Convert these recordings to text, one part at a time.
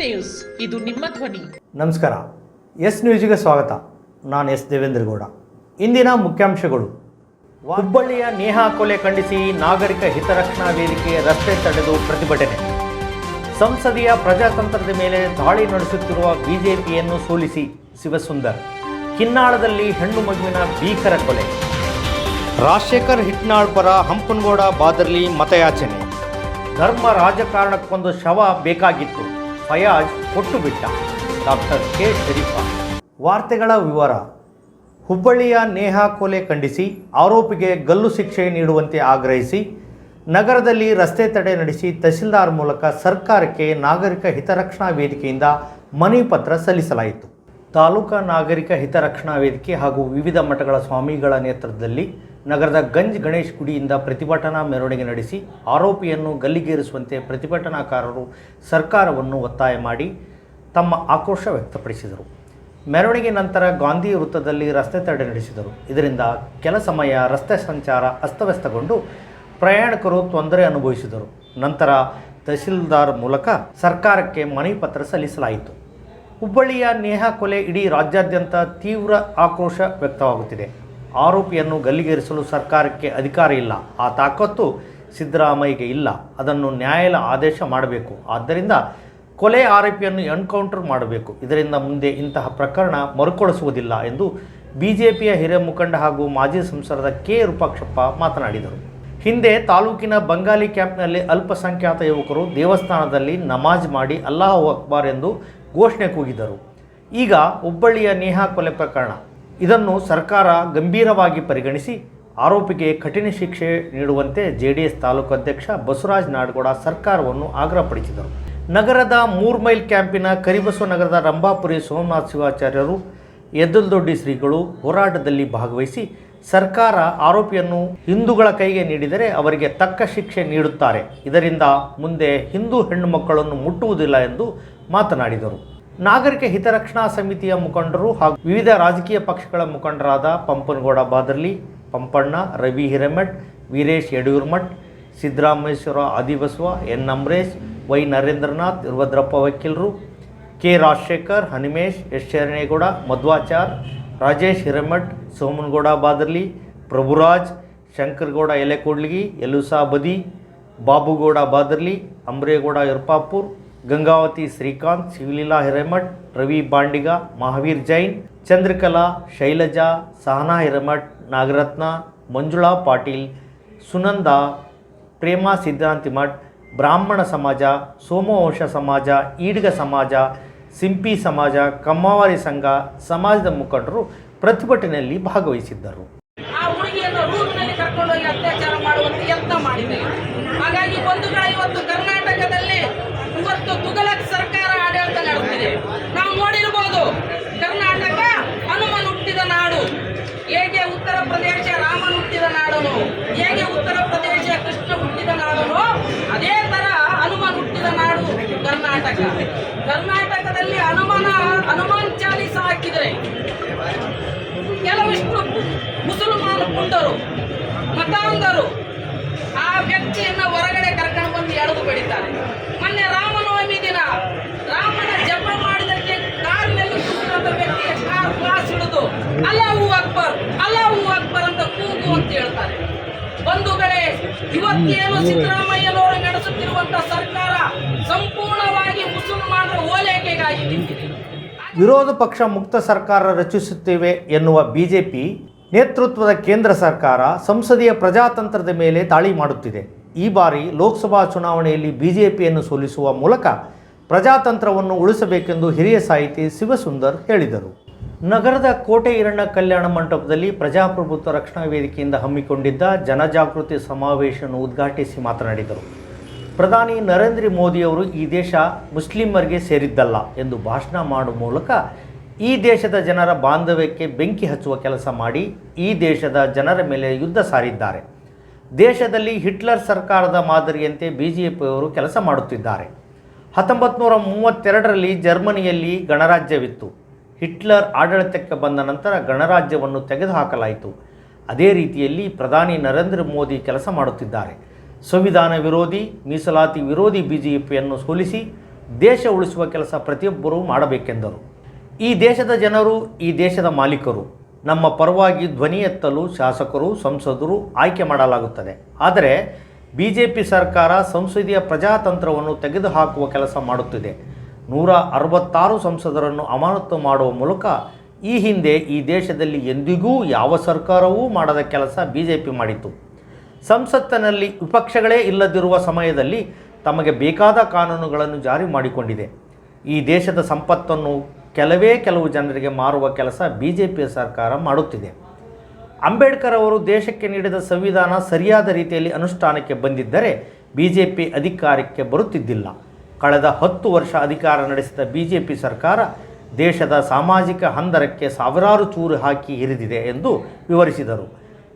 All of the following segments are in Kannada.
ನ್ಯೂಸ್, ಇದು ನಿಮ್ಮ ಧ್ವನಿ. ನಮಸ್ಕಾರ. ಎಸ್ ನ್ಯೂಸ್ಗೆ ಸ್ವಾಗತ. ನಾನು ಎಸ್ ದೇವೇಂದ್ರಗೌಡ. ಇಂದಿನ ಮುಖ್ಯಾಂಶಗಳು. ಹುಬ್ಬಳ್ಳಿಯ ನೇಹಾ ಕೊಲೆ ಖಂಡಿಸಿ ನಾಗರಿಕ ಹಿತರಕ್ಷಣಾ ವೇದಿಕೆ ರಸ್ತೆ ತಡೆದು ಪ್ರತಿಭಟನೆ. ಸಂಸದೀಯ ಪ್ರಜಾತಂತ್ರದ ಮೇಲೆ ದಾಳಿ ನಡೆಸುತ್ತಿರುವ ಬಿಜೆಪಿಯನ್ನು ಸೋಲಿಸಿ ಶಿವಸುಂದರ್. ಕಿನ್ನಾಳದಲ್ಲಿ ಹೆಣ್ಣು ಮಗುವಿನ ಭೀಕರ ಕೊಲೆ. ರಾಜಶೇಖರ್ ಹಿಟ್ನಾಳ್ ಪರ ಹಂಪನಗೌಡ ಬಾದರ್ಲಿ ಮತಯಾಚನೆ. ಧರ್ಮ ರಾಜಕಾರಣಕ್ಕೊಂದು ಶವ ಬೇಕಾಗಿತ್ತು, ಫಯಾಜ್ ಕೊಟ್ಟು ಬಿಟ್ಟ. Doctor K Sharifa. ವಾರ್ತೆಗಳ ವಿವರ. ಹುಬ್ಬಳ್ಳಿಯ ನೇಹಾ ಕೊಲೆ ಖಂಡಿಸಿ ಆರೋಪಿಗೆ ಗಲ್ಲು ಶಿಕ್ಷೆ ನೀಡುವಂತೆ ಆಗ್ರಹಿಸಿ ನಗರದಲ್ಲಿ ರಸ್ತೆ ತಡೆ ನಡೆಸಿ ತಹಸೀಲ್ದಾರ್ ಮೂಲಕ ಸರ್ಕಾರಕ್ಕೆ ನಾಗರಿಕ ಹಿತರಕ್ಷಣಾ ವೇದಿಕೆಯಿಂದ ಮನವಿ ಪತ್ರ ಸಲ್ಲಿಸಲಾಯಿತು. ತಾಲೂಕಾ ನಾಗರಿಕ ಹಿತರಕ್ಷಣಾ ವೇದಿಕೆ ಹಾಗೂ ವಿವಿಧ ಮಠಗಳ ಸ್ವಾಮಿಗಳ ನೇತೃತ್ವದಲ್ಲಿ ನಗರದ ಗಂಜ್ ಗಣೇಶ್ ಗುಡಿಯಿಂದ ಪ್ರತಿಭಟನಾ ಮೆರವಣಿಗೆ ನಡೆಸಿ ಆರೋಪಿಯನ್ನು ಗಲ್ಲಿಗೇರಿಸುವಂತೆ ಪ್ರತಿಭಟನಾಕಾರರು ಸರ್ಕಾರವನ್ನು ಒತ್ತಾಯ ಮಾಡಿ ತಮ್ಮ ಆಕ್ರೋಶ ವ್ಯಕ್ತಪಡಿಸಿದರು. ಮೆರವಣಿಗೆ ನಂತರ ಗಾಂಧಿ ವೃತ್ತದಲ್ಲಿ ರಸ್ತೆ ತಡೆ ನಡೆಸಿದರು. ಇದರಿಂದ ಕೆಲ ಸಮಯ ರಸ್ತೆ ಸಂಚಾರ ಅಸ್ತವ್ಯಸ್ತಗೊಂಡು ಪ್ರಯಾಣಿಕರು ತೊಂದರೆ ಅನುಭವಿಸಿದರು. ನಂತರ ತಹಸೀಲ್ದಾರ್ ಮೂಲಕ ಸರ್ಕಾರಕ್ಕೆ ಮನವಿ ಪತ್ರ ಸಲ್ಲಿಸಲಾಯಿತು. ಹುಬ್ಬಳ್ಳಿಯ ನೇಹಾ ಕೊಲೆ ಇಡೀ ರಾಜ್ಯಾದ್ಯಂತ ತೀವ್ರ ಆಕ್ರೋಶ ವ್ಯಕ್ತವಾಗುತ್ತಿದೆ. ಆರೋಪಿಯನ್ನು ಗಲ್ಲಿಗೇರಿಸಲು ಸರ್ಕಾರಕ್ಕೆ ಅಧಿಕಾರ ಇಲ್ಲ, ಆ ತಾಕತ್ತು ಸಿದ್ದರಾಮಯ್ಯಗೆ ಇಲ್ಲ. ಅದನ್ನು ನ್ಯಾಯಾಲಯ ಆದೇಶ ಮಾಡಬೇಕು. ಆದ್ದರಿಂದ ಕೊಲೆ ಆರೋಪಿಯನ್ನು ಎನ್ಕೌಂಟರ್ ಮಾಡಬೇಕು. ಇದರಿಂದ ಮುಂದೆ ಇಂತಹ ಪ್ರಕರಣ ಮರುಕಳಿಸುವುದಿಲ್ಲ ಎಂದು ಬಿಜೆಪಿಯ ಹಿರಿಯ ಮುಖಂಡ ಹಾಗೂ ಮಾಜಿ ಸಂಸದ ಕೆ ವಿರೂಪಾಕ್ಷಪ್ಪ ಮಾತನಾಡಿದರು. ಹಿಂದೆ ತಾಲೂಕಿನ ಬಂಗಾಲಿ ಕ್ಯಾಂಪ್ನಲ್ಲಿ ಅಲ್ಪಸಂಖ್ಯಾತ ಯುವಕರು ದೇವಸ್ಥಾನದಲ್ಲಿ ನಮಾಜ್ ಮಾಡಿ ಅಲ್ಲಾಹು ಅಕ್ಬರ್ ಎಂದು ಘೋಷಣೆ ಕೂಗಿದರು. ಈಗ ಹುಬ್ಬಳ್ಳಿಯ ನೇಹಾ ಕೊಲೆ ಪ್ರಕರಣ, ಇದನ್ನು ಸರ್ಕಾರ ಗಂಭೀರವಾಗಿ ಪರಿಗಣಿಸಿ ಆರೋಪಿಗೆ ಕಠಿಣ ಶಿಕ್ಷೆ ನೀಡುವಂತೆ ಜೆಡಿಎಸ್ ತಾಲೂಕು ಅಧ್ಯಕ್ಷ ಬಸವರಾಜ ನಾಡಗೌಡ ಸರ್ಕಾರವನ್ನು ಆಗ್ರಹಪಡಿಸಿದರು. ನಗರದ 3 ಮೈಲ್ ಕ್ಯಾಂಪಿನ ಕರಿಬಸವ ನಗರದ ರಂಭಾಪುರಿ ಸೋಮನಾಥ ಶಿವಾಚಾರ್ಯರು, ಎದ್ದಲ್ದೊಡ್ಡಿ ಶ್ರೀಗಳು ಹೋರಾಟದಲ್ಲಿ ಭಾಗವಹಿಸಿ ಸರ್ಕಾರ ಆರೋಪಿಯನ್ನು ಹಿಂದೂಗಳ ಕೈಗೆ ನೀಡಿದರೆ ಅವರಿಗೆ ತಕ್ಕ ಶಿಕ್ಷೆ ನೀಡುತ್ತಾರೆ, ಇದರಿಂದ ಮುಂದೆ ಹಿಂದೂ ಹೆಣ್ಣು ಮಕ್ಕಳನ್ನು ಮುಟ್ಟುವುದಿಲ್ಲ ಎಂದು ಮಾತನಾಡಿದರು. ನಾಗರಿಕ ಹಿತರಕ್ಷಣಾ ಸಮಿತಿಯ ಮುಖಂಡರು ಹಾಗೂ ವಿವಿಧ ರಾಜಕೀಯ ಪಕ್ಷಗಳ ಮುಖಂಡರಾದ ಪಂಪನಗೌಡ ಬಾದರ್ಲಿ, ಪಂಪಣ್ಣ, ರವಿ ಹಿರೇಮಠ್, ವೀರೇಶ್ ಯಡಿಯೂರ್ಮಠ್, ಸಿದ್ದರಾಮೇಶ್ವರ ಆದಿಬಸವ, ಎನ್ ಅಂಬರೀಶ್, ವೈ ನರೇಂದ್ರನಾಥ್, ವೀರಭದ್ರಪ್ಪ ವಕೀಲರು, ಕೆ ರಾಜಶೇಖರ್, ಹನುಮೇಶ್, ಎಸ್ ಶರಣೇಗೌಡ, ಮಧ್ವಾಚಾರ್, ರಾಜೇಶ್ ಹಿರೇಮಠ್, ಸೋಮನಗೌಡ ಬಾದರ್ಲಿ, ಪ್ರಭುರಾಜ್, ಶಂಕರಗೌಡ ಎಲೆಕೋಡ್ಲಿಗಿ, ಯಲುಸಾ ಬದಿ, ಬಾಬುಗೌಡ ಬಾದರ್ಲಿ, ಅಂಬ್ರೇಗೌಡ ಯರ್ಪಾಪುರ್, ಗಂಗಾವತಿ ಶ್ರೀಕಾಂತ್, ಶಿವಲೀಲಾ ಹಿರೇಮಠ್, ರವಿ ಬಾಂಡಿಗ, ಮಹಾವೀರ್ ಜೈನ್, ಚಂದ್ರಕಲಾ, ಶೈಲಜಾ, ಸಹನಾ ಹಿರೇಮಠ್, ನಾಗರತ್ನ, ಮಂಜುಳಾ ಪಾಟೀಲ್, ಸುನಂದ, ಪ್ರೇಮಾ ಸಿದ್ಧಾಂತಿಮಠ್, ಬ್ರಾಹ್ಮಣ ಸಮಾಜ, ಸೋಮವಂಶ ಸಮಾಜ, ಈಡ್ಗ ಸಮಾಜ, ಸಿಂಪಿ ಸಮಾಜ, ಕಮ್ಮಾವಾರಿ ಸಂಘ ಸಮಾಜದ ಮುಖಂಡರು ಪ್ರತಿಭಟನೆಯಲ್ಲಿ ಭಾಗವಹಿಸಿದ್ದರು. ಆ ಹುಡುಗಿಯನ್ನು ರೂಟ್ನಲ್ಲಿ ಕರ್ಕೊಂಡೋಗಿ ಅತ್ಯಾಚಾರ ಮಾಡುವಂತ ಯತ್ನ ಮಾಡಿದೆ. ಹಾಗಾಗಿ ಬಂಧುಗಳ ಇವತ್ತು ಕರ್ನಾಟಕದಲ್ಲಿ ಇವತ್ತು ತುಘಲಕ್ ಸರ್ಕಾರ ಆಡಳಿತ ನಡೆಸುತ್ತಿದೆ. ನಾವು ನೋಡಿರಬಹುದು, ಕರ್ನಾಟಕ ಹನುಮನ್ ಹುಟ್ಟಿದ ನಾಡು, ಹೇಗೆ ಉತ್ತರ ಪ್ರದೇಶ ರಾಮನ್ ಹುಟ್ಟಿದ ನಾಡನು, ಹೇಗೆ ಉತ್ತರ ಪ್ರದೇಶ ಕೃಷ್ಣ ಹುಟ್ಟಿದ ನಾಡನು, ಅದೇ ತರ ಹನುಮನ್ ಹುಟ್ಟಿದ ನಾಡು ಕರ್ನಾಟಕ. ಕರ್ನಾಟಕದಲ್ಲಿ ಹನುಮಾನ್ ಚಾಲೀಸ ಹಾಕಿದರೆ ಕೆಲವಿಷ್ಟು ಮುಸಲ್ಮಾನ ಪುಂಡರು, ಮತಾಂಧರು ಆ ವ್ಯಕ್ತಿಯನ್ನ ಹೊರಗಡೆ ಕರ್ಕೊಂಡು ಬಂದು ಎಳೆದು ಬೆಳೀತಾರೆ. ಮೊನ್ನೆ ರಾಮನವಮಿ ದಿನ ರಾಮನ ಜಪ ಮಾಡಿದಕ್ಕೆ ಕಾರಿನಲ್ಲಿ ಕೂತಿರುವಂತ ವ್ಯಕ್ತಿಯ ಕಾರ್ ಗ್ಲಾಸ್ ಹಿಡಿದು ಅಲ್ಲಾಹು ಅಕ್ಬರ್ ಅಂತ ಕೂಗು ಅಂತ ಹೇಳ್ತಾರೆ. ಬಂಧುಗಳೇ, ಇವತ್ತೇನು ಸಿದ್ದರಾಮಯ್ಯನವರು ನಡೆಸುತ್ತಿರುವಂತಹ ಸರ್ಕಾರ ಸಂಪೂರ್ಣವಾಗಿ ಮುಸಲ್ಮಾನರ ಓಲೈಕೆಗಾಗಿ ನಿಂತಿದೆ. ವಿರೋಧ ಪಕ್ಷ ಮುಕ್ತ ಸರ್ಕಾರ ರಚಿಸುತ್ತೇವೆ ಎನ್ನುವ ಬಿಜೆಪಿ ನೇತೃತ್ವದ ಕೇಂದ್ರ ಸರ್ಕಾರ ಸಂಸದೀಯ ಪ್ರಜಾತಂತ್ರದ ಮೇಲೆ ದಾಳಿ ಮಾಡುತ್ತಿದೆ. ಈ ಬಾರಿ ಲೋಕಸಭಾ ಚುನಾವಣೆಯಲ್ಲಿ ಬಿಜೆಪಿಯನ್ನು ಸೋಲಿಸುವ ಮೂಲಕ ಪ್ರಜಾತಂತ್ರವನ್ನು ಉಳಿಸಬೇಕೆಂದು ಹಿರಿಯ ಸಾಹಿತಿ ಶಿವಸುಂದರ್ ಹೇಳಿದರು. ನಗರದ ಕೋಟೆ ಈರಣ್ಣ ಕಲ್ಯಾಣ ಮಂಟಪದಲ್ಲಿ ಪ್ರಜಾಪ್ರಭುತ್ವ ರಕ್ಷಣಾ ವೇದಿಕೆಯಿಂದ ಹಮ್ಮಿಕೊಂಡಿದ್ದ ಜನಜಾಗೃತಿ ಸಮಾವೇಶವನ್ನು ಉದ್ಘಾಟಿಸಿ ಮಾತನಾಡಿದರು. ಪ್ರಧಾನಿ ನರೇಂದ್ರ ಮೋದಿಯವರು ಈ ದೇಶ ಮುಸ್ಲಿಮರಿಗೆ ಸೇರಿದ್ದಲ್ಲ ಎಂದು ಭಾಷಣ ಮಾಡುವ ಮೂಲಕ ಈ ದೇಶದ ಜನರ ಬಾಂಧವ್ಯಕ್ಕೆ ಬೆಂಕಿ ಹಚ್ಚುವ ಕೆಲಸ ಮಾಡಿ ಈ ದೇಶದ ಜನರ ಮೇಲೆ ಯುದ್ಧ ಸಾರಿದ್ದಾರೆ. ದೇಶದಲ್ಲಿ ಹಿಟ್ಲರ್ ಸರ್ಕಾರದ ಮಾದರಿಯಂತೆ ಬಿಜೆಪಿಯವರು ಕೆಲಸ ಮಾಡುತ್ತಿದ್ದಾರೆ. 1932ರಲ್ಲಿ ಜರ್ಮನಿಯಲ್ಲಿ ಗಣರಾಜ್ಯವಿತ್ತು. ಹಿಟ್ಲರ್ ಆಡಳಿತಕ್ಕೆ ಬಂದ ನಂತರ ಗಣರಾಜ್ಯವನ್ನು ತೆಗೆದುಹಾಕಲಾಯಿತು. ಅದೇ ರೀತಿಯಲ್ಲಿ ಪ್ರಧಾನಿ ನರೇಂದ್ರ ಮೋದಿ ಕೆಲಸ ಮಾಡುತ್ತಿದ್ದಾರೆ. ಸಂವಿಧಾನ ವಿರೋಧಿ, ಮೀಸಲಾತಿ ವಿರೋಧಿ ಬಿಜೆಪಿಯನ್ನು ಸೋಲಿಸಿ ದೇಶ ಉಳಿಸುವ ಕೆಲಸ ಪ್ರತಿಯೊಬ್ಬರೂ ಮಾಡಬೇಕೆಂದರು. ಈ ದೇಶದ ಜನರು ಈ ದೇಶದ ಮಾಲೀಕರು. ನಮ್ಮ ಪರವಾಗಿ ಧ್ವನಿ ಎತ್ತಲು ಶಾಸಕರು, ಸಂಸದರು ಆಯ್ಕೆ ಮಾಡಲಾಗುತ್ತದೆ. ಆದರೆ BJP ಸರ್ಕಾರ ಸಂಸದೀಯ ಪ್ರಜಾತಂತ್ರವನ್ನು ತೆಗೆದುಹಾಕುವ ಕೆಲಸ ಮಾಡುತ್ತಿದೆ. 166 ಸಂಸದರನ್ನು ಅಮಾನತು ಮಾಡುವ ಮೂಲಕ ಈ ಹಿಂದೆ ಈ ದೇಶದಲ್ಲಿ ಎಂದಿಗೂ ಯಾವ ಸರ್ಕಾರವೂ ಮಾಡದ ಕೆಲಸ BJP ಮಾಡಿತು. ಸಂಸತ್ತಿನಲ್ಲಿ ವಿಪಕ್ಷಗಳೇ ಇಲ್ಲದಿರುವ ಸಮಯದಲ್ಲಿ ತಮಗೆ ಬೇಕಾದ ಕಾನೂನುಗಳನ್ನು ಜಾರಿ ಮಾಡಿಕೊಂಡಿದೆ. ಈ ದೇಶದ ಸಂಪತ್ತನ್ನು ಕೆಲವು ಜನರಿಗೆ ಮಾರುವ ಕೆಲಸ BJP ಸರ್ಕಾರ ಮಾಡುತ್ತಿದೆ. ಅಂಬೇಡ್ಕರ್ ಅವರು ದೇಶಕ್ಕೆ ನೀಡಿದ ಸಂವಿಧಾನ ಸರಿಯಾದ ರೀತಿಯಲ್ಲಿ ಅನುಷ್ಠಾನಕ್ಕೆ ಬಂದಿದ್ದರೆ BJP ಅಧಿಕಾರಕ್ಕೆ ಬರುತ್ತಿದ್ದಿಲ್ಲ. ಕಳೆದ 10 ವರ್ಷ ಅಧಿಕಾರ ನಡೆಸಿದ BJP ಸರ್ಕಾರ ದೇಶದ ಸಾಮಾಜಿಕ ಹಂದರಕ್ಕೆ ಸಾವಿರಾರು ಚೂರು ಹಾಕಿ ಹಿರಿದಿದೆ ಎಂದು ವಿವರಿಸಿದರು.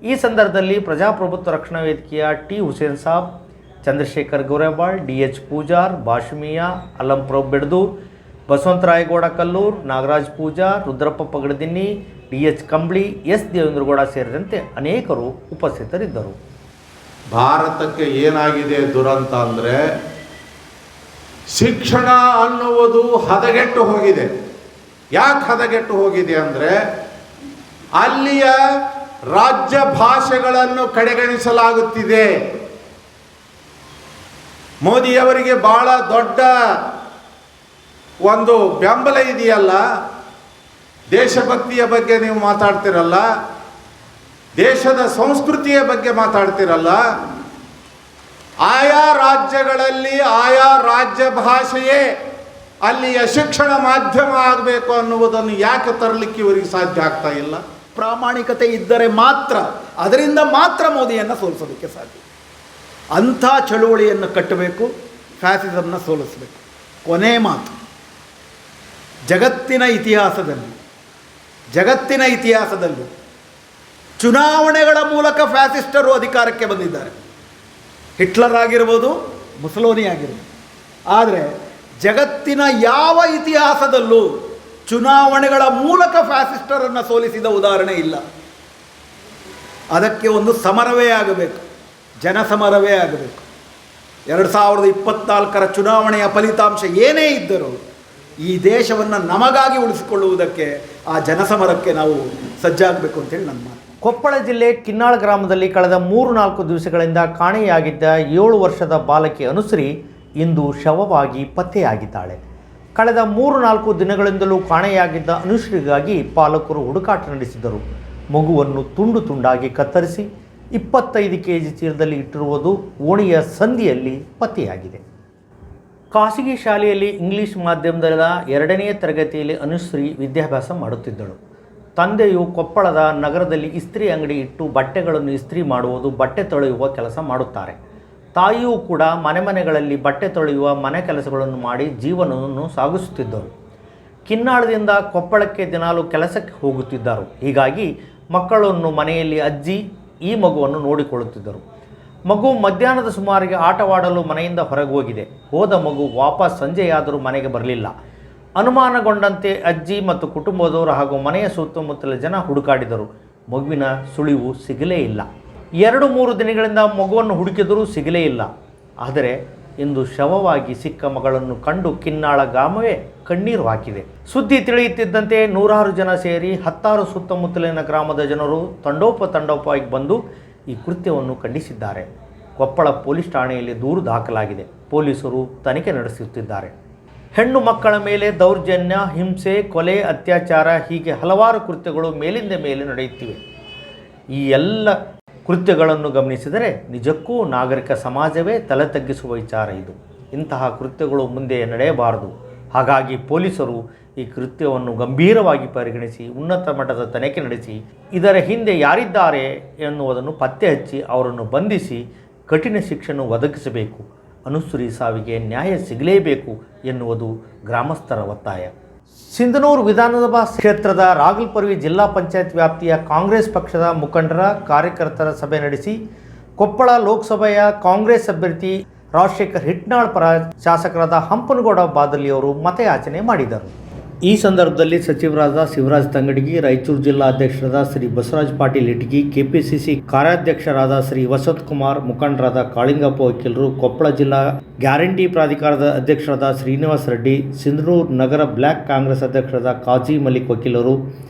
ಈ ಸಂದರ್ಭದಲ್ಲಿ ಪ್ರಜಾಪ್ರಭುತ್ವ ರಕ್ಷಣಾ ವೇದಿಕೆಯ T. Hussain Sab, Chandrashekhar Gorebal, DH Pujar, ಬಾಷುಮಿಯಾ, Allamprabhu ಬೆಡದೂರ್, ಬಸವಂತರಾಯಗೌಡ Kallur, Nagaraj Pujar, Rudrappa ಪಗಡದಿನ್ನಿ, DH ಕಂಬ್ಳಿ, S. Devendra Gowda ಸೇರಿದಂತೆ ಅನೇಕರು ಉಪಸ್ಥಿತರಿದ್ದರು. ಭಾರತಕ್ಕೆ ಏನಾಗಿದೆ ದುರಂತ ಅಂದರೆ ಶಿಕ್ಷಣ ಅನ್ನುವುದು ಹದಗೆಟ್ಟು ಹೋಗಿದೆ. ಯಾಕೆ ಹದಗೆಟ್ಟು ಹೋಗಿದೆ ಅಂದರೆ ಅಲ್ಲಿಯ ರಾಜ್ಯ ಭಾಷೆಗಳನ್ನು ಕಡೆಗಣಿಸಲಾಗುತ್ತಿದೆ. ಮೋದಿಯವರಿಗೆ ಬಹಳ ದೊಡ್ಡ ಒಂದು ಬೆಂಬಲ ಇದೆಯಲ್ಲ, ದೇಶಭಕ್ತಿಯ ಬಗ್ಗೆ ನೀವು ಮಾತಾಡ್ತಿರಲ್ಲ, ದೇಶದ ಸಂಸ್ಕೃತಿಯ ಬಗ್ಗೆ ಮಾತಾಡ್ತಿರಲ್ಲ, ಆಯಾ ರಾಜ್ಯಗಳಲ್ಲಿ ಆಯಾ ರಾಜ್ಯ ಭಾಷೆಯೇ ಅಲ್ಲಿಯ ಶಿಕ್ಷಣ ಮಾಧ್ಯಮ ಆಗಬೇಕು ಅನ್ನುವುದನ್ನು ಯಾಕೆ ತರಲಿಕ್ಕೆ ಇವರಿಗೆ ಸಾಧ್ಯ ಆಗ್ತಾ ಇಲ್ಲ? ಪ್ರಾಮಾಣಿಕತೆ ಇದ್ದರೆ ಮಾತ್ರ, ಅದರಿಂದ ಮಾತ್ರ ಮೋದಿಯನ್ನು ಸೋಲಿಸೋದಕ್ಕೆ ಸಾಧ್ಯ. ಅಂಥ ಚಳುವಳಿಯನ್ನು ಕಟ್ಟಬೇಕು, ಫ್ಯಾಸಿಸಮ್ನ ಸೋಲಿಸಬೇಕು. ಕೊನೆ ಮಾತು, ಜಗತ್ತಿನ ಇತಿಹಾಸದಲ್ಲಿ ಚುನಾವಣೆಗಳ ಮೂಲಕ ಫ್ಯಾಸಿಸ್ಟರು ಅಧಿಕಾರಕ್ಕೆ ಬಂದಿದ್ದಾರೆ. ಹಿಟ್ಲರ್ ಆಗಿರ್ಬೋದು, ಮುಸೋಲಿನಿ ಆಗಿರ್ಬೋದು. ಆದರೆ ಜಗತ್ತಿನ ಯಾವ ಇತಿಹಾಸದಲ್ಲೂ ಚುನಾವಣೆಗಳ ಮೂಲಕ ಫ್ಯಾಸಿಸ್ಟರನ್ನು ಸೋಲಿಸಿದ ಉದಾಹರಣೆ ಇಲ್ಲ. ಅದಕ್ಕೆ ಒಂದು ಸಮರವೇ ಆಗಬೇಕು, ಜನಸಮರವೇ ಆಗಬೇಕು. 2024 ಚುನಾವಣೆಯ ಫಲಿತಾಂಶ ಏನೇ ಇದ್ದರೂ ಈ ದೇಶವನ್ನು ನಮಗಾಗಿ ಉಳಿಸಿಕೊಳ್ಳುವುದಕ್ಕೆ ಆ ಜನಸಮರಕ್ಕೆ ನಾವು ಸಜ್ಜಾಗಬೇಕು ಅಂತೇಳಿ ನನ್ನ ಮಾತು. ಕೊಪ್ಪಳ ಜಿಲ್ಲೆ ಕಿನ್ನಾಳ ಗ್ರಾಮದಲ್ಲಿ ಕಳೆದ 3-4 ದಿವಸಗಳಿಂದ ಕಾಣೆಯಾಗಿದ್ದ 7 ವರ್ಷದ ಬಾಲಕಿ ಅನುಶ್ರೀ ಇಂದು ಶವವಾಗಿ ಪತ್ತೆಯಾಗಿದ್ದಾಳೆ. ಕಳೆದ 3-4 ದಿನಗಳಿಂದಲೂ ಕಾಣೆಯಾಗಿದ್ದ ಅನುಶ್ರೀಗಾಗಿ ಪಾಲಕರು ಹುಡುಕಾಟ ನಡೆಸಿದರು. ಮಗುವನ್ನು ತುಂಡು ತುಂಡಾಗಿ ಕತ್ತರಿಸಿ 25 kg ಚೀಲದಲ್ಲಿ ಇಟ್ಟಿರುವುದು ಓಣಿಯ ಸಂದಿಯಲ್ಲಿ ಪತ್ತೆಯಾಗಿದೆ. ಖಾಸಗಿ ಶಾಲೆಯಲ್ಲಿ ಇಂಗ್ಲಿಷ್ ಮಾಧ್ಯಮದ 2ನೇ ತರಗತಿಯಲ್ಲಿ ಅನುಶ್ರೀ ವಿದ್ಯಾಭ್ಯಾಸ ಮಾಡುತ್ತಿದ್ದಳು. ತಂದೆಯು ಕೊಪ್ಪಳದ ನಗರದಲ್ಲಿ ಇಸ್ತ್ರಿ ಅಂಗಡಿ ಇಟ್ಟು ಬಟ್ಟೆಗಳನ್ನು ಇಸ್ತ್ರಿ ಮಾಡುವುದು, ಬಟ್ಟೆ ತೊಳೆಯುವ ಕೆಲಸ ಮಾಡುತ್ತಾರೆ. ತಾಯಿಯೂ ಕೂಡ ಮನೆಗಳಲ್ಲಿ ಬಟ್ಟೆ ತೊಳೆಯುವ ಮನೆ ಕೆಲಸಗಳನ್ನು ಮಾಡಿ ಜೀವನವನ್ನು ಸಾಗಿಸುತ್ತಿದ್ದರು. ಕಿನ್ನಾಳದಿಂದ ಕೊಪ್ಪಳಕ್ಕೆ ದಿನಾಲು ಕೆಲಸಕ್ಕೆ ಹೋಗುತ್ತಿದ್ದರು. ಹೀಗಾಗಿ ಮಕ್ಕಳನ್ನು ಮನೆಯಲ್ಲಿ ಅಜ್ಜಿ ಈ ಮಗುವನ್ನು ನೋಡಿಕೊಳ್ಳುತ್ತಿದ್ದರು. ಮಗು ಮಧ್ಯಾಹ್ನದ ಸುಮಾರಿಗೆ ಆಟವಾಡಲು ಮನೆಯಿಂದ ಹೊರಗೆ ಹೋಗಿದೆ. ಹೋದ ಮಗು ವಾಪಸ್ ಸಂಜೆಯಾದರೂ ಮನೆಗೆ ಬರಲಿಲ್ಲ. ಅನುಮಾನಗೊಂಡಂತೆ ಅಜ್ಜಿ ಮತ್ತು ಕುಟುಂಬದವರು ಹಾಗೂ ಮನೆಯ ಸುತ್ತಮುತ್ತಲ ಜನ ಹುಡುಕಾಡಿದರು. ಮಗುವಿನ ಸುಳಿವು ಸಿಗಲೇ ಇಲ್ಲ. 2-3 ದಿನಗಳಿಂದ ಮಗುವನ್ನು ಹುಡುಕಿದರೂ ಸಿಗಲೇ ಇಲ್ಲ. ಆದರೆ ಇಂದು ಶವವಾಗಿ ಸಿಕ್ಕ ಮಗಳನ್ನು ಕಂಡು ಕಿನ್ನಾಳ ಗ್ರಾಮವೇ ಕಣ್ಣೀರು ಹಾಕಿದೆ. ಸುದ್ದಿ ತಿಳಿಯುತ್ತಿದ್ದಂತೆ 100 ಜನ ಸೇರಿ 10 ಸುತ್ತಮುತ್ತಲಿನ ಗ್ರಾಮದ ಜನರು ತಂಡೋಪತಂಡೋಪವಾಗಿ ಬಂದು ಈ ಕೃತ್ಯವನ್ನು ಖಂಡಿಸಿದ್ದಾರೆ. ಕೊಪ್ಪಳ ಪೊಲೀಸ್ ಠಾಣೆಯಲ್ಲಿ ದೂರು ದಾಖಲಾಗಿದೆ. ಪೊಲೀಸರು ತನಿಖೆ ನಡೆಸುತ್ತಿದ್ದಾರೆ. ಹೆಣ್ಣು ಮಕ್ಕಳ ಮೇಲೆ ದೌರ್ಜನ್ಯ, ಹಿಂಸೆ, ಕೊಲೆ, ಅತ್ಯಾಚಾರ ಹೀಗೆ ಹಲವಾರು ಕೃತ್ಯಗಳು ಮೇಲಿಂದ ಮೇಲೆ ನಡೆಯುತ್ತಿವೆ. ಈ ಎಲ್ಲ ಕೃತ್ಯಗಳನ್ನು ಗಮನಿಸಿದರೆ ನಿಜಕ್ಕೂ ನಾಗರಿಕ ಸಮಾಜವೇ ತಲೆ ತಗ್ಗಿಸುವ ವಿಚಾರ ಇದು. ಇಂತಹ ಕೃತ್ಯಗಳು ಮುಂದೆ ನಡೆಯಬಾರದು. ಹಾಗಾಗಿ ಪೊಲೀಸರು ಈ ಕೃತ್ಯವನ್ನು ಗಂಭೀರವಾಗಿ ಪರಿಗಣಿಸಿ ಉನ್ನತ ಮಟ್ಟದ ತನಿಖೆ ನಡೆಸಿ ಇದರ ಹಿಂದೆ ಯಾರಿದ್ದಾರೆ ಎನ್ನುವುದನ್ನು ಪತ್ತೆ ಹಚ್ಚಿ ಅವರನ್ನು ಬಂಧಿಸಿ ಕಠಿಣ ಶಿಕ್ಷೆಯನ್ನು ಒದಗಿಸಬೇಕು. ಅನುಶ್ರೀ ಸಾವಿಗೆ ನ್ಯಾಯ ಸಿಗಲೇಬೇಕು ಎನ್ನುವುದು ಗ್ರಾಮಸ್ಥರ ಒತ್ತಾಯ. ಸಿಂಧನೂರು ವಿಧಾನಸಭಾ ಕ್ಷೇತ್ರದ ರಾಗಲ್ಪರ್ವಿ ಜಿಲ್ಲಾ ಪಂಚಾಯತ್ ವ್ಯಾಪ್ತಿಯ ಕಾಂಗ್ರೆಸ್ ಪಕ್ಷದ ಮುಖಂಡರ ಕಾರ್ಯಕರ್ತರ ಸಭೆ ನಡೆಸಿ ಕೊಪ್ಪಳ ಲೋಕಸಭೆಯ ಕಾಂಗ್ರೆಸ್ ಅಭ್ಯರ್ಥಿ ರಾಜಶೇಖರ್ ಹಿಟ್ನಾಳ್ ಪರ ಶಾಸಕರಾದ ಹಂಪನಗೌಡ ಬಾದಲಿಯವರು ಮತಯಾಚನೆ ಮಾಡಿದರು. ಈ ಸಂದರ್ಭದಲ್ಲಿ ಸಚಿವರಾದ ಶಿವರಾಜ್ ತಂಗಡಗಿ, ರಾಯಚೂರು ಜಿಲ್ಲಾ ಅಧ್ಯಕ್ಷರಾದ ಶ್ರೀ ಬಸವರಾಜ ಪಾಟೀಲ್ ಇಟಗಿ, ಕೆಪಿಸಿಸಿ ಕಾರ್ಯಾಧ್ಯಕ್ಷರಾದ ಶ್ರೀ ವಸಂತ್ ಕುಮಾರ್, ಮುಖಂಡರಾದ ಕಾಳಿಂಗಪ್ಪ ವಕೀಲರು, ಕೊಪ್ಪಳ ಜಿಲ್ಲಾ ಗ್ಯಾರಂಟಿ ಪ್ರಾಧಿಕಾರದ ಅಧ್ಯಕ್ಷರಾದ ಶ್ರೀನಿವಾಸ ರೆಡ್ಡಿ, ಸಿಂಧನೂರು ನಗರ ಬ್ಲಾಕ್ ಕಾಂಗ್ರೆಸ್ ಅಧ್ಯಕ್ಷರಾದ ಕಾಜಿ ಮಲಿಕ್ ವಕೀಲರು,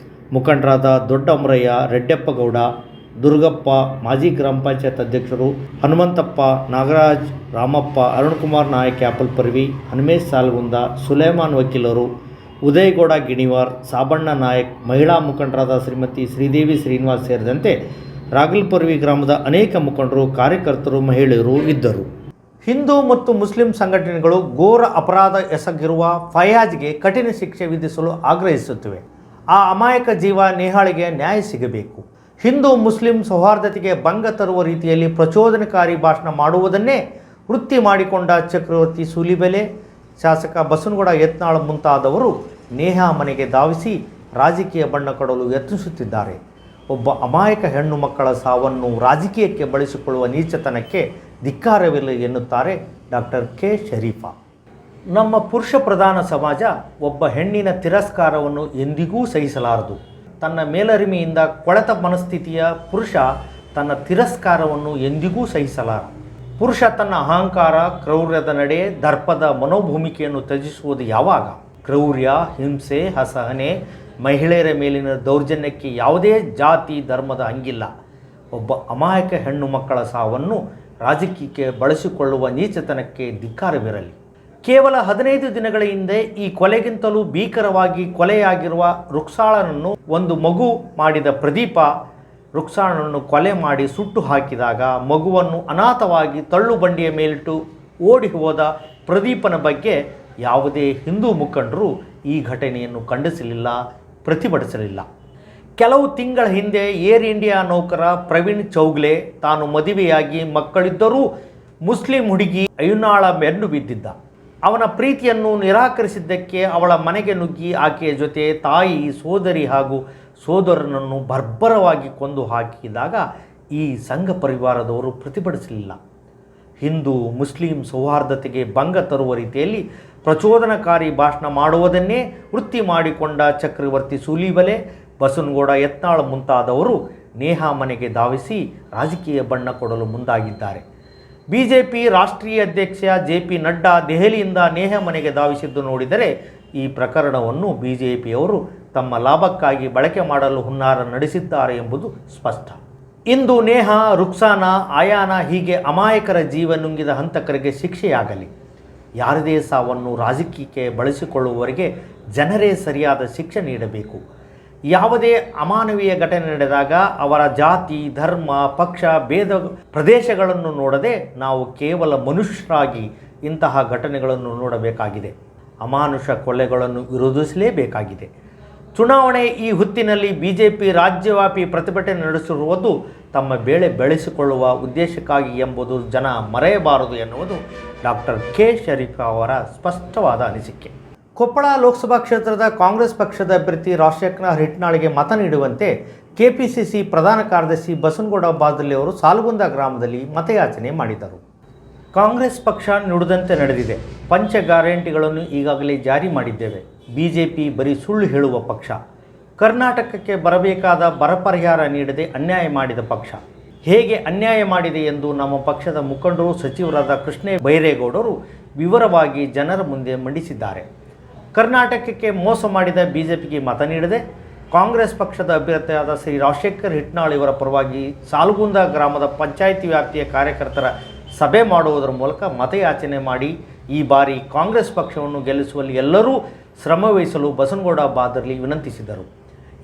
ಮುಖಂಡರಾದ ದೊಡ್ಡಮರಯ್ಯ, ರೆಡ್ಡಪ್ಪ ಗೌಡ, ದುರ್ಗಪ್ಪ, ಮಾಜಿ ಗ್ರಾಮ ಪಂಚಾಯತ್ ಅಧ್ಯಕ್ಷರು ಹನುಮಂತಪ್ಪ, ನಾಗರಾಜ್, ರಾಮಪ್ಪ, ಅರುಣ್ಕುಮಾರ್ ನಾಯಕ್ ಆಪಲ್ ಪರ್ವಿ, ಹನುಮೇಶ್ ಸಾಲ್ಗುಂದ, ಸುಲೇಮಾನ್ ವಕೀಲರು, ಉದಯಗೌಡ ಗಿಣಿವಾರ್, ಸಾಬಣ್ಣ ನಾಯಕ್, ಮಹಿಳಾ ಮುಖಂಡರಾದ ಶ್ರೀಮತಿ ಶ್ರೀದೇವಿ ಶ್ರೀನಿವಾಸ್ ಸೇರಿದಂತೆ ರಾಗಲ್ಪರ್ವಿ ಗ್ರಾಮದ ಅನೇಕ ಮುಖಂಡರು, ಕಾರ್ಯಕರ್ತರು, ಮಹಿಳೆಯರು ಇದ್ದರು. ಹಿಂದೂ ಮತ್ತು ಮುಸ್ಲಿಂ ಸಂಘಟನೆಗಳು ಘೋರ ಅಪರಾಧ ಎಸಗಿರುವ ಫಯಾಜ್ಗೆ ಕಠಿಣ ಶಿಕ್ಷೆ ವಿಧಿಸಲು ಆಗ್ರಹಿಸುತ್ತಿವೆ. ಆ ಅಮಾಯಕ ಜೀವ ನೇಹಾಳಿಗೆ ನ್ಯಾಯ ಸಿಗಬೇಕು. ಹಿಂದೂ ಮುಸ್ಲಿಂ ಸೌಹಾರ್ದತೆಗೆ ಭಂಗ ತರುವ ರೀತಿಯಲ್ಲಿ ಪ್ರಚೋದನಕಾರಿ ಭಾಷಣ ಮಾಡುವುದನ್ನೇ ವೃತ್ತಿ ಮಾಡಿಕೊಂಡ ಚಕ್ರವರ್ತಿ ಸೂಲಿಬೆಲೆ, ಶಾಸಕ ಬಸನಗೌಡ ಯತ್ನಾಳ್ ಮುಂತಾದವರು ನೇಹಾ ಮನೆಗೆ ಧಾವಿಸಿ ರಾಜಕೀಯ ಬಣ್ಣ ಕೊಡಲು ಯತ್ನಿಸುತ್ತಿದ್ದಾರೆ. ಒಬ್ಬ ಅಮಾಯಕ ಹೆಣ್ಣು ಮಕ್ಕಳ ಸಾವನ್ನು ರಾಜಕೀಯಕ್ಕೆ ಬಳಸಿಕೊಳ್ಳುವ ನೀಚತನಕ್ಕೆ ಧಿಕ್ಕಾರವಿಲ್ಲ ಎನ್ನುತ್ತಾರೆ ಡಾಕ್ಟರ್ ಕೆ ಶರೀಫಾ. ನಮ್ಮ ಪುರುಷ ಪ್ರಧಾನ ಸಮಾಜ ಒಬ್ಬ ಹೆಣ್ಣಿನ ತಿರಸ್ಕಾರವನ್ನು ಎಂದಿಗೂ ಸಹಿಸಲಾರದು. ತನ್ನ ಮೇಲರಿಮೆಯಿಂದ ಕೊಳೆತ ಮನಸ್ಥಿತಿಯ ಪುರುಷ ತನ್ನ ತಿರಸ್ಕಾರವನ್ನು ಎಂದಿಗೂ ಸಹಿಸಲಾರ. ಪುರುಷ ತನ್ನ ಅಹಂಕಾರ, ಕ್ರೌರ್ಯದ ನಡೆ, ದರ್ಪದ ಮನೋಭೂಮಿಕೆಯನ್ನು ತ್ಯಜಿಸುವುದು ಯಾವಾಗ? ಕ್ರೌರ್ಯ, ಹಿಂಸೆ, ಅಸಹನೆ, ಮಹಿಳೆಯರ ಮೇಲಿನ ದೌರ್ಜನ್ಯಕ್ಕೆ ಯಾವುದೇ ಜಾತಿ ಧರ್ಮದ ಹಂಗಿಲ್ಲ. ಒಬ್ಬ ಅಮಾಯಕ ಹೆಣ್ಣು ಮಕ್ಕಳ ಸಾವನ್ನು ರಾಜಕೀಯಕ್ಕೆ ಬಳಸಿಕೊಳ್ಳುವ ನೀಚತನಕ್ಕೆ ಧಿಕ್ಕಾರವಿರಲಿ. ಕೇವಲ 15 ದಿನಗಳ ಹಿಂದೆ ಈ ಕೊಲೆಗಿಂತಲೂ ಭೀಕರವಾಗಿ ಕೊಲೆಯಾಗಿರುವ ರುಕ್ಸಾಳನನ್ನು ಒಂದು ಮಗು ಮಾಡಿದ ಪ್ರದೀಪ ರುಕ್ಸಾಳನನ್ನು ಕೊಲೆ ಮಾಡಿ ಸುಟ್ಟು ಹಾಕಿದಾಗ ಮಗುವನ್ನು ಅನಾಥವಾಗಿ ತಳ್ಳುಬಂಡಿಯ ಮೇಲಿಟ್ಟು ಓಡಿ ಹೋದ ಪ್ರದೀಪನ ಬಗ್ಗೆ ಯಾವುದೇ ಹಿಂದೂ ಮುಖಂಡರು ಈ ಘಟನೆಯನ್ನು ಖಂಡಿಸಲಿಲ್ಲ, ಪ್ರತಿಭಟಿಸಲಿಲ್ಲ. ಕೆಲವು ತಿಂಗಳ ಹಿಂದೆ ಏರ್ ಇಂಡಿಯಾ ನೌಕರ ಪ್ರವೀಣ್ ಚೌಗ್ಲೆ ತಾನು ಮದುವೆಯಾಗಿ ಮಕ್ಕಳಿದ್ದರೂ ಮುಸ್ಲಿಂ ಹುಡುಗಿ ಅಯ್ಯುನಾಳ ಬೆನ್ನು ಬಿದ್ದಿದ್ದ. ಅವನ ಪ್ರೀತಿಯನ್ನು ನಿರಾಕರಿಸಿದ್ದಕ್ಕೆ ಅವಳ ಮನೆಗೆ ನುಗ್ಗಿ ಆಕೆಯ ಜೊತೆ ತಾಯಿ, ಸೋದರಿ ಹಾಗೂ ಸೋದರನನ್ನು ಬರ್ಬರವಾಗಿ ಕೊಂದು ಹಾಕಿದಾಗ ಈ ಸಂಘ ಪರಿವಾರದವರು ಪ್ರತಿಭಟಿಸಲಿಲ್ಲ. ಹಿಂದೂ ಮುಸ್ಲಿಂ ಸೌಹಾರ್ದತೆಗೆ ಭಂಗ ತರುವ ರೀತಿಯಲ್ಲಿ ಪ್ರಚೋದನಕಾರಿ ಭಾಷಣ ಮಾಡುವುದನ್ನೇ ವೃತ್ತಿ ಮಾಡಿಕೊಂಡ ಚಕ್ರವರ್ತಿ ಸೂಲಿಬೆಲೆ, ಬಸನಗೌಡ ಯತ್ನಾಳ್ ಮುಂತಾದವರು ನೇಹಾ ಮನೆಗೆ ಧಾವಿಸಿ ರಾಜಕೀಯ ಬಣ್ಣ ಕೊಡಲು ಮುಂದಾಗಿದ್ದಾರೆ. ಬಿಜೆಪಿ ರಾಷ್ಟ್ರೀಯ ಅಧ್ಯಕ್ಷ JP ನಡ್ಡಾ ದೆಹಲಿಯಿಂದ ನೇಹಾ ಮನೆಗೆ ಧಾವಿಸಿದ್ದು ನೋಡಿದರೆ ಈ ಪ್ರಕರಣವನ್ನು ಬಿಜೆಪಿಯವರು ತಮ್ಮ ಲಾಭಕ್ಕಾಗಿ ಬಳಕೆ ಮಾಡಲು ಹುನ್ನಾರ ನಡೆಸಿದ್ದಾರೆ ಎಂಬುದು ಸ್ಪಷ್ಟ. ಇಂದು ನೇಹಾ, ರುಕ್ಸಾನಾ, ಆಯಾನ ಹೀಗೆ ಅಮಾಯಕರ ಜೀವ ನುಂಗಿದ ಹಂತಕರಿಗೆ ಶಿಕ್ಷೆಯಾಗಲಿ. ಯಾರದೇ ಸಾವನ್ನು ರಾಜಕೀಯಕ್ಕೆ ಬಳಸಿಕೊಳ್ಳುವವರಿಗೆ ಜನರೇ ಸರಿಯಾದ ಶಿಕ್ಷೆ ನೀಡಬೇಕು. ಯಾವುದೇ ಅಮಾನವೀಯ ಘಟನೆ ನಡೆದಾಗ ಅವರ ಜಾತಿ, ಧರ್ಮ, ಪಕ್ಷ, ಭೇದ ಪ್ರದೇಶಗಳನ್ನು ನೋಡದೆ ನಾವು ಕೇವಲ ಮನುಷ್ಯರಾಗಿ ಇಂತಹ ಘಟನೆಗಳನ್ನು ನೋಡಬೇಕಾಗಿದೆ. ಅಮಾನುಷ ಕೊಲೆಗಳನ್ನು ವಿರೋಧಿಸಲೇಬೇಕಾಗಿದೆ. ಚುನಾವಣೆ ಈ ಹೊತ್ತಿನಲ್ಲಿ ಬಿಜೆಪಿ ರಾಜ್ಯವ್ಯಾಪಿ ಪ್ರತಿಭಟನೆ ನಡೆಸಿರುವುದು ತಮ್ಮ ಬೇಳೆ ಬೆಳೆಸಿಕೊಳ್ಳುವ ಉದ್ದೇಶಕ್ಕಾಗಿ ಎಂಬುದು ಜನ ಮರೆಯಬಾರದು ಎನ್ನುವುದು ಡಾಕ್ಟರ್ ಕೆ ಶರೀಫಾ ಅವರ ಸ್ಪಷ್ಟವಾದ ಅನಿಸಿಕೆ. ಕೊಪ್ಪಳ ಲೋಕಸಭಾ ಕ್ಷೇತ್ರದ ಕಾಂಗ್ರೆಸ್ ಪಕ್ಷದ ಅಭ್ಯರ್ಥಿ ರಾಜಶೇಖರ್ ಹಿಟ್ನಾಳ್ಗೆ ಮತ ನೀಡುವಂತೆ ಕೆಪಿಸಿಸಿ ಪ್ರಧಾನ ಕಾರ್ಯದರ್ಶಿ ಬಸನಗೌಡ ಬಾದಲಿ ಅವರು ಸಾಲಗುಂದ ಗ್ರಾಮದಲ್ಲಿ ಮತಯಾಚನೆ ಮಾಡಿದರು. ಕಾಂಗ್ರೆಸ್ ಪಕ್ಷ ನುಡಿದಂತೆ ನಡೆದಿದೆ. ಪಂಚ ಗ್ಯಾರಂಟಿಗಳನ್ನು ಈಗಾಗಲೇ ಜಾರಿ ಮಾಡಿದ್ದೇವೆ. ಬಿಜೆಪಿ ಬರೀ ಸುಳ್ಳು ಹೇಳುವ ಪಕ್ಷ. ಕರ್ನಾಟಕಕ್ಕೆ ಬರಬೇಕಾದ ಬರ ಪರಿಹಾರ ನೀಡದೆ ಅನ್ಯಾಯ ಮಾಡಿದ ಪಕ್ಷ. ಹೇಗೆ ಅನ್ಯಾಯ ಮಾಡಿದೆ ಎಂದು ನಮ್ಮ ಪಕ್ಷದ ಮುಖಂಡರು ಸಚಿವರಾದ ಕೃಷ್ಣ ಬೈರೇಗೌಡರು ವಿವರವಾಗಿ ಜನರ ಮುಂದೆ ಮಂಡಿಸಿದ್ದಾರೆ. ಕರ್ನಾಟಕಕ್ಕೆ ಮೋಸ ಮಾಡಿದ ಬಿಜೆಪಿಗೆ ಮತ ನೀಡದೆ ಕಾಂಗ್ರೆಸ್ ಪಕ್ಷದ ಅಭ್ಯರ್ಥಿಯಾದ ಶ್ರೀ ರಾಜಶೇಖರ್ ಹಿಟ್ನಾಳ್ ಇವರ ಪರವಾಗಿ ಸಾಲಗುಂದ ಗ್ರಾಮದ ಪಂಚಾಯಿತಿ ವ್ಯಾಪ್ತಿಯ ಕಾರ್ಯಕರ್ತರ ಸಭೆ ಮಾಡುವುದರ ಮೂಲಕ ಮತಯಾಚನೆ ಮಾಡಿ ಈ ಬಾರಿ ಕಾಂಗ್ರೆಸ್ ಪಕ್ಷವನ್ನು ಗೆಲ್ಲಿಸುವಲ್ಲಿ ಎಲ್ಲರೂ ಶ್ರಮವಹಿಸಲು ಬಸನಗೌಡ ಬಾದರ್ಲಿ ವಿನಂತಿಸಿದರು.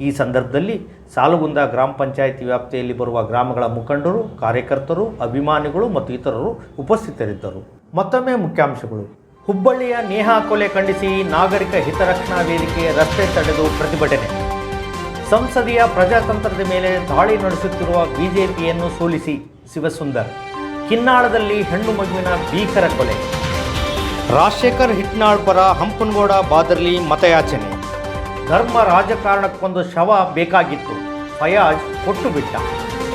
ಈ ಸಂದರ್ಭದಲ್ಲಿ ಸಾಲಗುಂದ ಗ್ರಾಮ ಪಂಚಾಯಿತಿ ವ್ಯಾಪ್ತಿಯಲ್ಲಿ ಬರುವ ಗ್ರಾಮಗಳ ಮುಖಂಡರು, ಕಾರ್ಯಕರ್ತರು, ಅಭಿಮಾನಿಗಳು ಮತ್ತು ಇತರರು ಉಪಸ್ಥಿತರಿದ್ದರು. ಮತ್ತೊಮ್ಮೆ ಮುಖ್ಯಾಂಶಗಳು. ಹುಬ್ಬಳ್ಳಿಯ ನೇಹಾ ಕೊಲೆ ಖಂಡಿಸಿ ನಾಗರಿಕ ಹಿತರಕ್ಷಣಾ ವೇದಿಕೆ ರಸ್ತೆ ತಡೆದು ಪ್ರತಿಭಟನೆ. ಸಂಸದೀಯ ಪ್ರಜಾತಂತ್ರದ ಮೇಲೆ ದಾಳಿ ನಡೆಸುತ್ತಿರುವ ಬಿಜೆಪಿಯನ್ನು ಸೋಲಿಸಿ ಶಿವಸುಂದರ್. ಕಿನ್ನಾಳದಲ್ಲಿ ಹೆಣ್ಣು ಮಗುವಿನ ಭೀಕರ ಕೊಲೆ. ರಾಜಶೇಖರ್ ಹಿಟ್ನಾಳ್ ಪರ ಹಂಪನಗೌಡ ಬಾದರ್ಲಿ ಮತಯಾಚನೆ. ಧರ್ಮ ರಾಜಕಾರಣಕ್ಕೊಂದು ಶವ ಬೇಕಾಗಿತ್ತು, ಫಯಾಜ್ ಕೊಟ್ಟು ಬಿಟ್ಟ.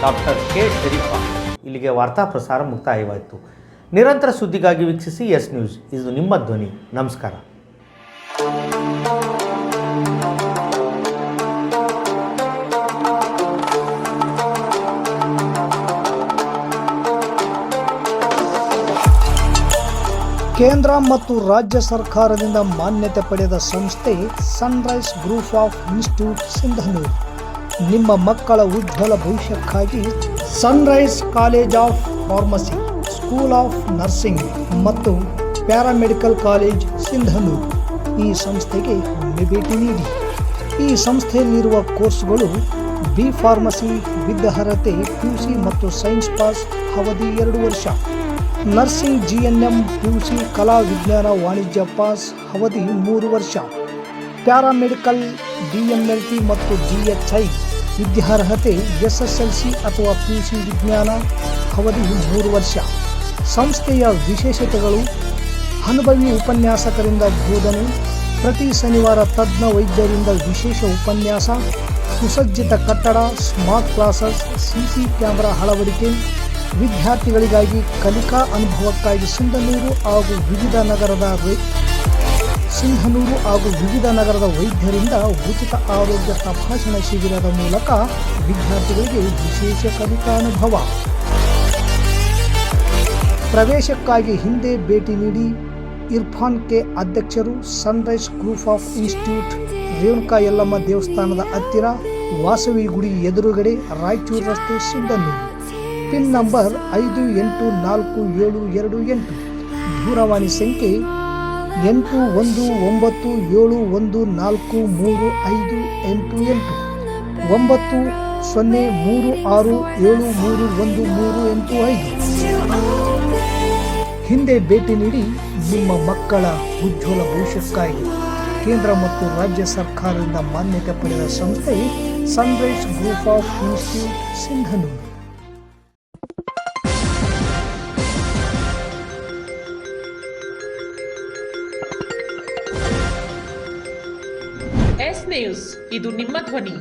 Doctor K Sharifa. ಇಲ್ಲಿಗೆ ವಾರ್ತಾ ಪ್ರಸಾರ ಮುಕ್ತಾಯವಾಯಿತು. ನಿರಂತರ ಸುದ್ದಿಗಾಗಿ ವೀಕ್ಷಿಸಿ ಎಸ್ ನ್ಯೂಸ್. ಇದು ನಿಮ್ಮ ಧ್ವನಿ. ನಮಸ್ಕಾರ. ಕೇಂದ್ರ ಮತ್ತು ರಾಜ್ಯ ಸರ್ಕಾರದಿಂದ ಮಾನ್ಯತೆ ಪಡೆದ ಸಂಸ್ಥೆ sunrise group of institute Sindhanur. ನಿಮ್ಮ ಮಕ್ಕಳ ಉಜ್ವಲ ಭವಿಷ್ಯಕ್ಕಾಗಿ Sunrise college of pharmacy, school of nursing ಮತ್ತು ಪ್ಯಾರಾಮೆಡಿಕಲ್ ಕಾಲೇಜ್ ಸಿಂಧನೂರು ಈ ಸಂಸ್ಥೆಗೆ ಒಮ್ಮೆ ಭೇಟಿ ನೀಡಿ. ಈ ಸಂಸ್ಥೆಯಲ್ಲಿರುವ ಕೋರ್ಸ್ಗಳು ಬಿ ಫಾರ್ಮಸಿ ವಿದ್ ಅರ್ಹತೆ PUC ಮತ್ತು ಸೈನ್ಸ್ ಪಾಸ್ ಅವಧಿ 2 ವರ್ಷ, ನರ್ಸಿಂಗ್ GNM PUC ಕಲಾ ವಿಜ್ಞಾನ ವಾಣಿಜ್ಯ ಪಾಸ್ ಅವಧಿ 3 ವರ್ಷ, ಪ್ಯಾರಾಮೆಡಿಕಲ್ DMLT ಮತ್ತು DHI ವಿದ್ಯಾರ್ಹತೆ SSLC ಅಥವಾ PUC ವಿಜ್ಞಾನ ಅವಧಿ 3 ವರ್ಷ. ಸಂಸ್ಥೆಯ ವಿಶೇಷತೆಗಳು: ಅನುಭವಿ ಉಪನ್ಯಾಸಕರಿಂದ ಬೋಧನೆ, ಪ್ರತಿ ಶನಿವಾರ ತಜ್ಞ ವೈದ್ಯರಿಂದ ವಿಶೇಷ ಉಪನ್ಯಾಸ, ಸುಸಜ್ಜಿತ ಕಟ್ಟಡ, ಸ್ಮಾರ್ಟ್ ಕ್ಲಾಸಸ್, CC ಕ್ಯಾಮೆರಾ ಅಳವಡಿಕೆ, ವಿದ್ಯಾರ್ಥಿಗಳಿಗಾಗಿ ಕಲಿಕಾ ಅನುಭವಕ್ಕಾಗಿ ಸಿಂಧನೂರು ಹಾಗೂ ವಿವಿಧ ನಗರದ ವೈದ್ಯರಿಂದ ಉಚಿತ ಆರೋಗ್ಯ ತಪಾಸಣಾ ಶಿಬಿರದ ಮೂಲಕ ವಿದ್ಯಾರ್ಥಿಗಳಿಗೆ ವಿಶೇಷ ಕಲಿಕಾ ಅನುಭವ. ಪ್ರವೇಶಕ್ಕಾಗಿ ಹಿಂದೆ ಭೇಟಿ ನೀಡಿ. ಇರ್ಫಾನ್ ಕೆ ಅಧ್ಯಕ್ಷರು, Sunrise group of institute, Renuka Yellamma ದೇವಸ್ಥಾನದ ಹತ್ತಿರ, ವಾಸವಿ ಗುಡಿ ಎದುರುಗಡೆ, ರಾಯಚೂರು ರಸ್ತೆ, ಸಿಂಧನೂರು. Pin number 514728. ದೂರವಾಣಿ ಸಂಖ್ಯೆ 8191435385 9036731385. ಹಿಂದೆ ಭೇಟಿ ನೀಡಿ. ನಿಮ್ಮ ಮಕ್ಕಳ ಉಜ್ವಲ ಭವಿಷ್ಯಕ್ಕಾಗಿ ಕೇಂದ್ರ ಮತ್ತು ರಾಜ್ಯ ಸರ್ಕಾರದಿಂದ ಮಾನ್ಯತೆ ಪಡೆದ ಸಂಸ್ಥೆ sunrise group of institute Sindhanur. S news, ಇದು ನಿಮ್ಮ ಧ್ವನಿ.